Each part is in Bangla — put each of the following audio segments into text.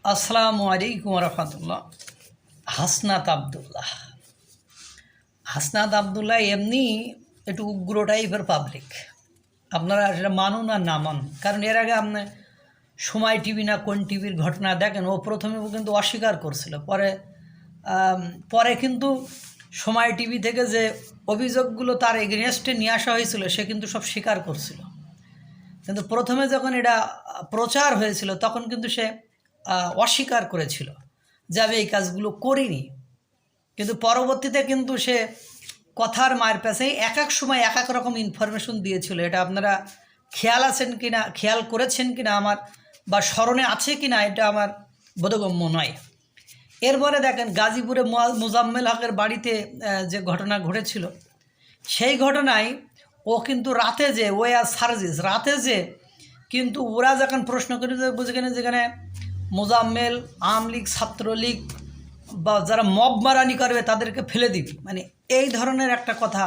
আসসালামু আলাইকুম রহমতুল্লাহ। হাসনাত আবদুল্লাহ এমনি একটু উগ্র টাইপের পাবলিক। আপনারা সেটা মানুন আর না মানুন, কারণ এর আগে আপনি সময় টিভি না কোন টিভির ঘটনা দেখেন, ও প্রথমে কিন্তু অস্বীকার করছিল, পরে পরে কিন্তু সময় টিভি থেকে যে অভিযোগগুলো তার এগেনস্টে নিয়ে আসা হয়েছিল সে কিন্তু সব স্বীকার করছিল। কিন্তু প্রথমে যখন এটা প্রচার হয়েছিল তখন কিন্তু সে অস্বীকার করেছিল যে আমি এই কাজগুলো করিনি। কিন্তু পরবর্তীতে কিন্তু সে কথার মায়ের পেছাই এক এক সময় এক এক রকম ইনফরমেশন দিয়েছিল। এটা আপনারা খেয়াল আছেন কি না, খেয়াল করেছেন কি না আমার, বা স্মরণে আছে কি না, এটা আমার বোধগম্য নয়। এরপরে দেখেন গাজীপুরে মোজাম্মেল হকের বাড়িতে যে ঘটনা ঘটেছিল, সেই ঘটনায় ও কিন্তু রাতে যে রাতে যে কিন্তু ওরা যখন প্রশ্ন করে বুঝেখানে যেখানে মোজাম্মেল আওয়ামী লীগ ছাত্রলীগ বা যারা মব মারানি করবে তাদেরকে ফেলে দিবি, মানে এই ধরনের একটা কথা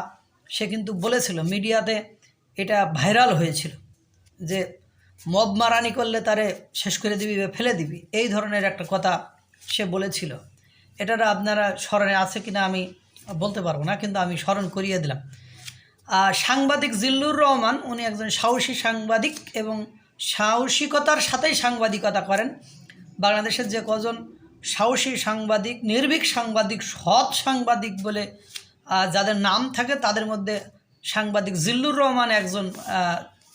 সে কিন্তু বলেছিল। মিডিয়াতে এটা ভাইরাল হয়েছিল যে মব মারানি করলে তারে শেষ করে দিবি বা ফেলে দিবি, এই ধরনের একটা কথা সে বলেছিল। এটা আপনারা স্মরণে আছে কিনা আমি বলতে পারবো না, কিন্তু আমি স্মরণ করিয়ে দিলাম। সাংবাদিক জিল্লুর রহমান, উনি একজন সাহসী সাংবাদিক এবং সাহসিকতার সাথেই সাংবাদিকতা করেন। বাংলাদেশের যে কজন সাহসী সাংবাদিক, নির্ভীক সাংবাদিক, সৎ সাংবাদিক বলে যাদের নাম থাকে তাদের মধ্যে সাংবাদিক জিল্লুর রহমান একজন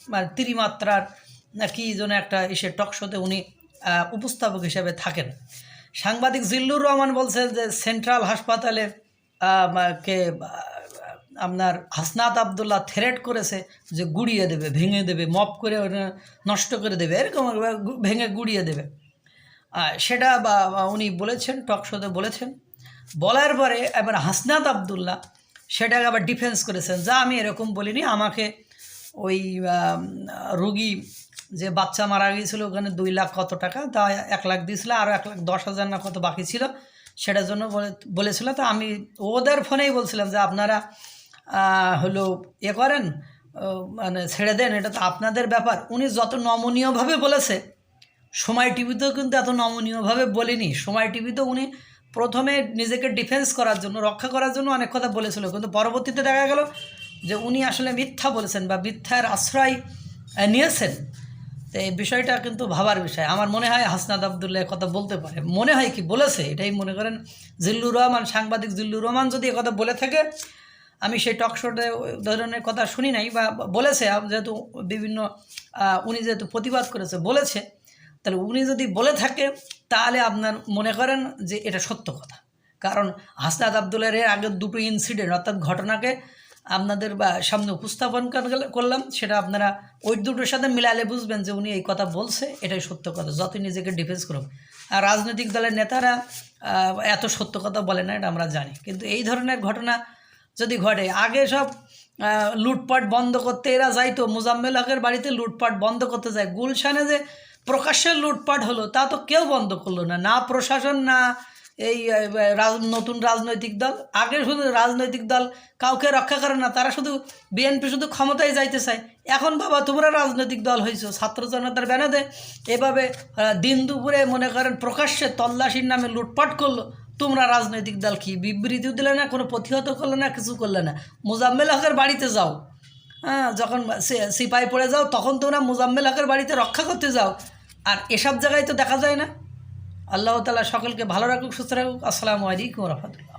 মানে ত্রিমাত্রার কি যেন একটা এসে টকশোতে উনি উপস্থাপক হিসেবে থাকেন। সাংবাদিক জিল্লুর রহমান বলছেন যে সেন্ট্রাল হাসপাতালে কে আপনার হাসনাত আবদুল্লাহ থ্রেট করেছে যে গুড়িয়ে দেবে, ভেঙে দেবে, মপ করে নষ্ট করে দেবে, এরকম ভেঙে গুড়িয়ে দেবে। সেটা উনি বলেছেন, টক শোতে বলেছেন। বলার পরে এবার হাসনাত আবদুল্লাহ সেটাকে আবার ডিফেন্স করেছেন, যা আমি এরকম বলিনি, আমাকে ওই রুগী যে বাচ্চা মারা গিয়েছিল ওখানে 2 লাখ কত টাকা, তা 1 লাখ দিয়েছিল, আরও 1,10,000 না কত বাকি ছিল, সেটার জন্য বলেছিল। তো আমি ওদের ফোনেই বলছিলাম যে আপনারা হলো করেন, মানে ছেড়ে দেন, এটা তো আপনাদের ব্যাপার। উনি যত নমনীয়ভাবে বলেছে, সময় টিভিতেও কিন্তু এত নমনীয়ভাবে বলিনি। সময় টিভিতে উনি প্রথমে নিজেকে ডিফেন্স করার জন্য, রক্ষা করার জন্য অনেক কথা বলেছিল, কিন্তু পরবর্তীতে দেখা গেল যে উনি আসলে মিথ্যা বলেছেন বা মিথ্যার আশ্রয় নিয়েছেন। তো এই বিষয়টা কিন্তু ভাবার বিষয়। আমার মনে হয় হাসনাত আবদুল্লাহ কথা বলতে পারে, মনে হয় কি বলেছে, এটাই মনে করেন জিল্লুর রহমান, সাংবাদিক জিল্লুর রহমান যদি কথা বলে থাকে, আমি সেই টক শোতে ধরনের কথা শুনি নাই, বা বলেছে যেহেতু বিভিন্ন উনি যেহেতু প্রতিবাদ করেছে বলেছে, তাহলে উনি যদি বলে থাকে তাহলে আপনার মনে করেন যে এটা সত্য কথা। কারণ হাসনাত আবদুল্লাহর এর আগের 2টো ইনসিডেন্ট অর্থাৎ ঘটনাকে আপনাদের সামনে উপস্থাপন করলাম, সেটা আপনারা ওই 2টোর সাথে মিলালে বুঝবেন যে উনি এই কথা বলছে, এটাই সত্য কথা, যতই নিজেকে ডিফেন্স করুন। আর রাজনৈতিক দলের নেতারা এত সত্য কথা বলে না, এটা আমরা জানি। কিন্তু এই ধরনের ঘটনা যদি ঘটে, আগে সব লুটপাট বন্ধ করতে এরা যাইতো, মোজাম্মেল হকের বাড়িতে লুটপাট বন্ধ করতে যায়। গুলশানে যে প্রকাশ্যে লুটপাট হলো তা তো কেউ বন্ধ করলো না, না প্রশাসন, না এই নতুন রাজনৈতিক দল। আগে শুধু রাজনৈতিক দল কাউকে রক্ষা করে না, তারা শুধু বিএনপি শুধু ক্ষমতায় যাইতে চায়। এখন বাবা তোমরা রাজনৈতিক দল হয়েছো, ছাত্র জনতার ব্যানারে এভাবে দিন দুপুরে মনে করেন প্রকাশ্যে তল্লাশির নামে লুটপাট করলো, তোমরা রাজনৈতিক দল কি বিবৃতিও দিলে না, কোনো প্রতিহত করলে না, কিছু করলে না। মোজাম্মেল হকের বাড়িতে যাও, যখন সিপাহি পড়ে যাও তখন তোমরা মোজাম্মেল হকের বাড়িতে রক্ষা করতে যাও, আর এসব জায়গায় তো দেখা যায় না। আল্লাহ তাআলা সকলকে ভালো রাখুক, সুস্থ রাখুক। আসসালামু আলাইকুম রহমতুল্লাহ।